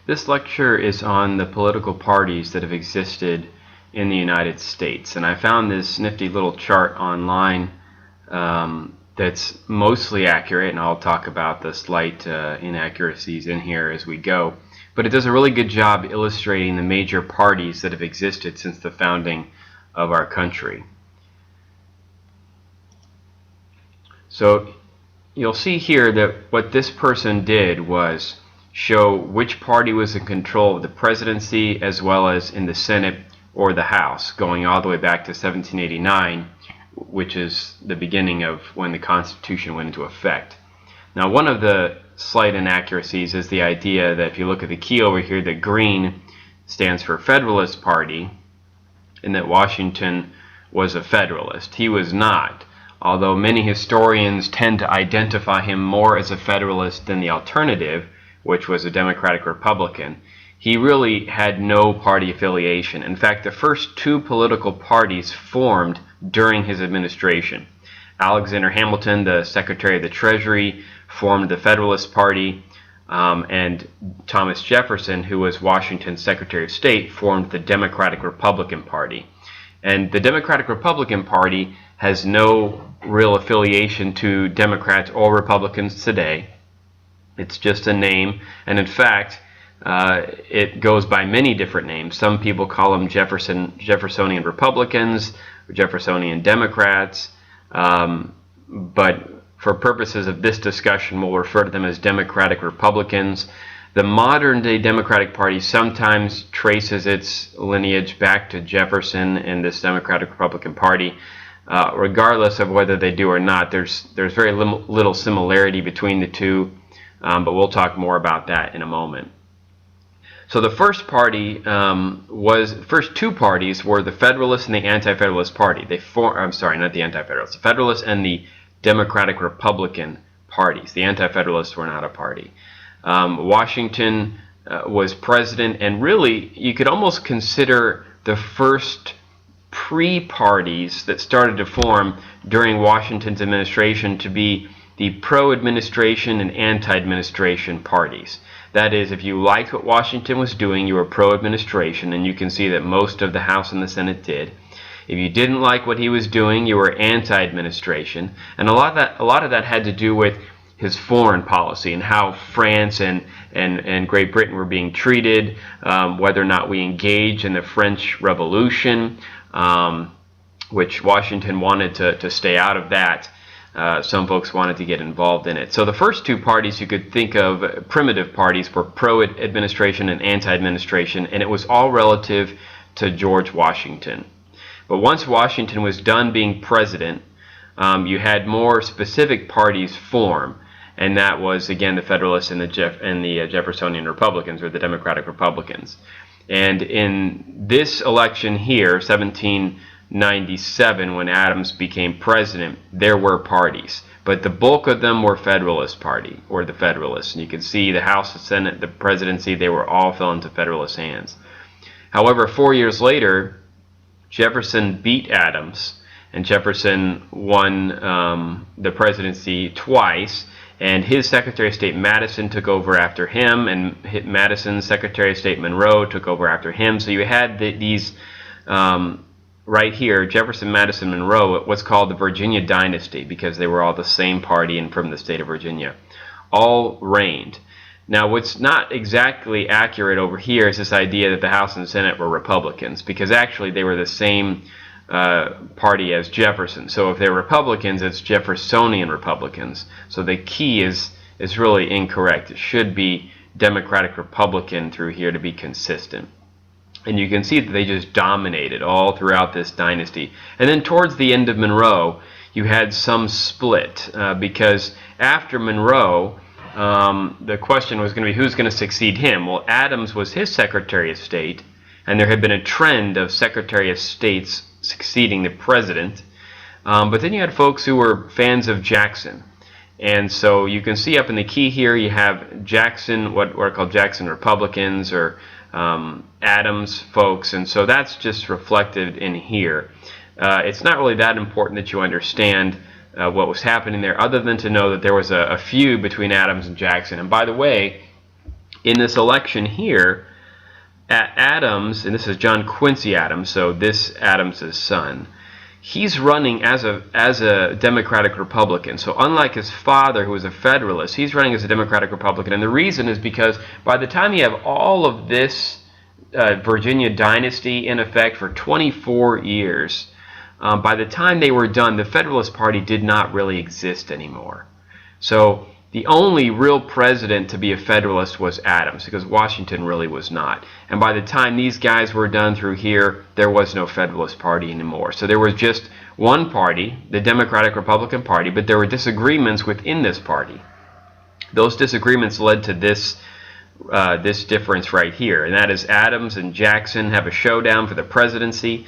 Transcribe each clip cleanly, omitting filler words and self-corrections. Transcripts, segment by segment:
This lecture is on the political parties that have existed in the United States, and I found this nifty little chart online that's mostly accurate, and I'll talk about the slight inaccuracies in here as we go. But it does a really good job illustrating the major parties that have existed since the founding of our country. So you'll see here that what this person did was show which party was in control of the presidency as well as in the Senate or the House, going all the way back to 1789, which is the beginning of when the Constitution went into effect. Now, one of the slight inaccuracies is the idea that if you look at the key over here, that green stands for Federalist Party, and that Washington was a Federalist. He was not, although many historians tend to identify him more as a Federalist than the alternative, which was a Democratic Republican. He really had no party affiliation. In fact, the first two political parties formed during his administration. Alexander Hamilton, the Secretary of the Treasury, formed the Federalist Party, and Thomas Jefferson, who was Washington's Secretary of State, formed the Democratic Republican Party. And the Democratic Republican Party has no real affiliation to Democrats or Republicans today. It's just a name, and in fact, it goes by many different names. Some people call them Jeffersonian Republicans, or Jeffersonian Democrats, but for purposes of this discussion, we'll refer to them as Democratic Republicans. The modern-day Democratic Party sometimes traces its lineage back to Jefferson and this Democratic Republican Party. Regardless of whether they do or not, there's very little similarity between the two. But we'll talk more about that in a moment. So the first two parties were the Federalist and the Anti-Federalist Party. I'm sorry, not the Anti-Federalist, the Federalist and the Democratic Republican parties. The Anti-Federalists were not a party. Washington was president, and really you could almost consider the first pre-parties that started to form during Washington's administration to be the pro-administration and anti-administration parties. That is, if you liked what Washington was doing, you were pro-administration, and you can see that most of the House and the Senate did. If you didn't like what he was doing, you were anti-administration, and a lot of that had to do with his foreign policy and how France and Great Britain were being treated, whether or not we engaged in the French Revolution, which Washington wanted to stay out of that. Some folks wanted to get involved in it. So the first two parties you could think of, primitive parties, were pro-administration and anti-administration, and it was all relative to George Washington. But once Washington was done being president, you had more specific parties form, and that was, again, the Federalists and the Jeffersonian Republicans, or the Democratic Republicans. And in this election here, 1797, when Adams became president, there were parties, but the bulk of them were Federalist Party, or the Federalists. And you can see the House, the Senate, the presidency, they were all fell into Federalist hands. However, 4 years later, Jefferson beat Adams, and Jefferson won the presidency twice, and his Secretary of State Madison took over after him, and Madison's Secretary of State Monroe took over after him. So you had these right here, Jefferson, Madison, Monroe, what's called the Virginia Dynasty, because they were all the same party and from the state of Virginia, all reigned. Now, what's not exactly accurate over here is this idea that the House and Senate were Republicans, because actually they were the same party as Jefferson. So if they're Republicans, it's Jeffersonian Republicans. So the key is really incorrect. It should be Democratic Republican through here to be consistent. And you can see that they just dominated all throughout this dynasty. And then towards the end of Monroe, you had some split, because after Monroe, the question was going to be who's going to succeed him. Well, Adams was his Secretary of State, and there had been a trend of Secretary of States succeeding the president. But then you had folks who were fans of Jackson. And so you can see up in the key here, you have Jackson, what are called Jackson Republicans, or Adams folks, and so that's just reflected in here. It's not really that important that you understand what was happening there, other than to know that there was a feud between Adams and Jackson. And by the way, In this election here, Adams, and this is John Quincy Adams, so this Adams' son, he's running as a Democratic Republican. So unlike his father, who was a Federalist, he's running as a Democratic Republican. And the reason is because by the time you have all of this Virginia dynasty in effect for 24 years, by the time they were done, the Federalist Party did not really exist anymore. So the only real president to be a Federalist was Adams, because Washington really was not. And by the time these guys were done through here, there was no Federalist Party anymore. So there was just one party, the Democratic-Republican Party, but there were disagreements within this party. Those disagreements led to this difference right here, and that is Adams and Jackson have a showdown for the presidency.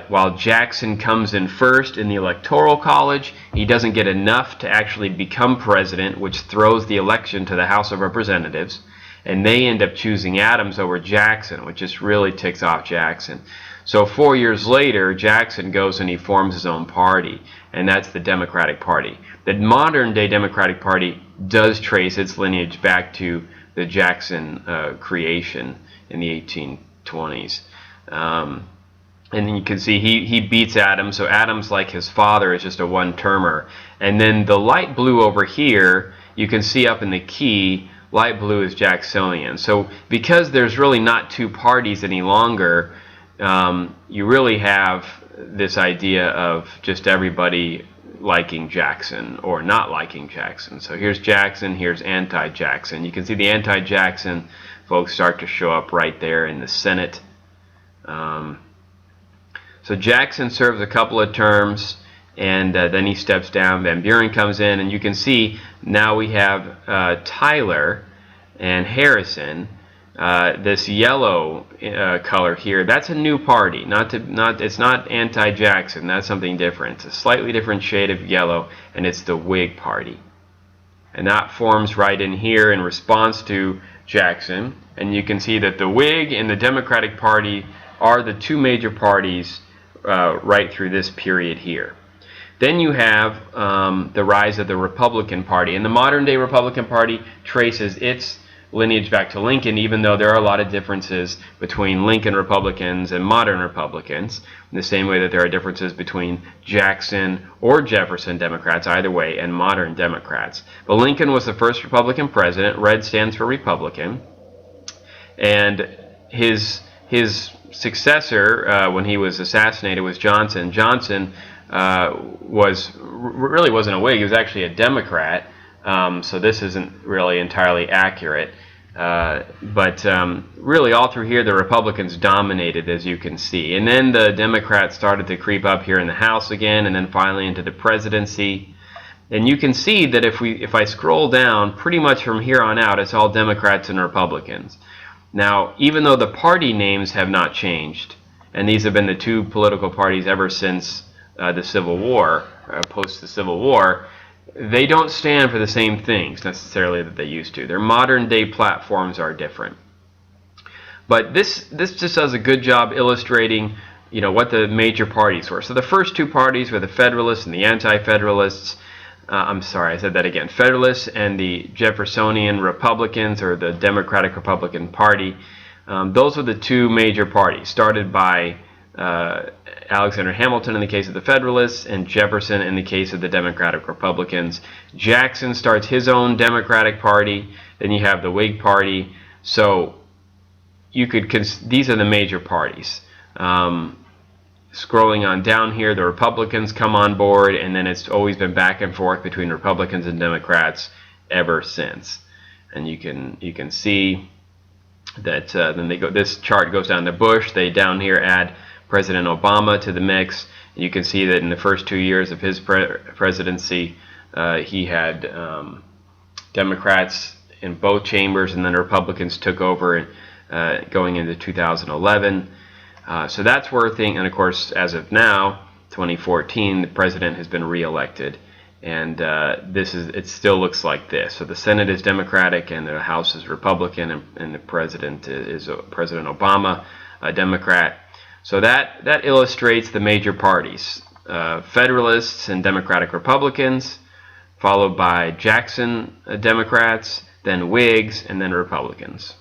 While Jackson comes in first in the Electoral College, he doesn't get enough to actually become president, which throws the election to the House of Representatives, and they end up choosing Adams over Jackson, which just really ticks off Jackson. So 4 years later, Jackson goes and he forms his own party, and that's the Democratic Party. The modern-day Democratic Party does trace its lineage back to the Jackson creation in the 1820s. And then you can see he beats Adams. So Adams, like his father, is just a one-termer. And then the light blue over here, you can see up in the key, light blue is Jacksonian. So because there's really not two parties any longer, you really have this idea of just everybody liking Jackson or not liking Jackson. So here's Jackson, here's anti-Jackson. You can see the anti-Jackson folks start to show up right there in the Senate. So Jackson serves a couple of terms, and then he steps down. Van Buren comes in, and you can see now we have Tyler and Harrison. This yellow color here, that's a new party. It's not anti-Jackson. That's something different. It's a slightly different shade of yellow, and it's the Whig Party. And that forms right in here in response to Jackson. And you can see that the Whig and the Democratic Party are the two major parties right through this period here. Then you have the rise of the Republican Party. And the modern-day Republican Party traces its lineage back to Lincoln, even though there are a lot of differences between Lincoln Republicans and modern Republicans, in the same way that there are differences between Jackson or Jefferson Democrats, either way, and modern Democrats. But Lincoln was the first Republican president. Red stands for Republican. And his successor, when he was assassinated, was Johnson. Johnson really wasn't a Whig. He was actually a Democrat. So this isn't really entirely accurate. But really all through here the Republicans dominated, as you can see. And then the Democrats started to creep up here in the House again, and then finally into the presidency. And you can see that if I scroll down, pretty much from here on out, it's all Democrats and Republicans. Now, even though the party names have not changed, and these have been the two political parties ever since the Civil War, post the Civil War, they don't stand for the same things necessarily that they used to. Their modern day platforms are different. But this just does a good job illustrating, what the major parties were. So the first two parties were the Federalists and the Anti-Federalists. I'm sorry, I said that again. Federalists and the Jeffersonian Republicans, or the Democratic Republican Party. Those were the two major parties, started by Alexander Hamilton in the case of the Federalists, and Jefferson in the case of the Democratic Republicans. Jackson starts his own Democratic Party. Then you have the Whig Party. So these are the major parties. Scrolling on down here, the Republicans come on board, and then it's always been back and forth between Republicans and Democrats ever since. And you can see that then this chart goes down to Bush. They down here add President Obama to the mix. And you can see that in the first 2 years of his presidency, he had Democrats in both chambers, and then Republicans took over going into 2011. So that's worth it. And of course, as of now, 2014, the president has been reelected, and it still looks like this. So the Senate is Democratic, and the House is Republican, and the president is President Obama, a Democrat. So that illustrates the major parties: Federalists and Democratic Republicans, followed by Jackson Democrats, then Whigs, and then Republicans.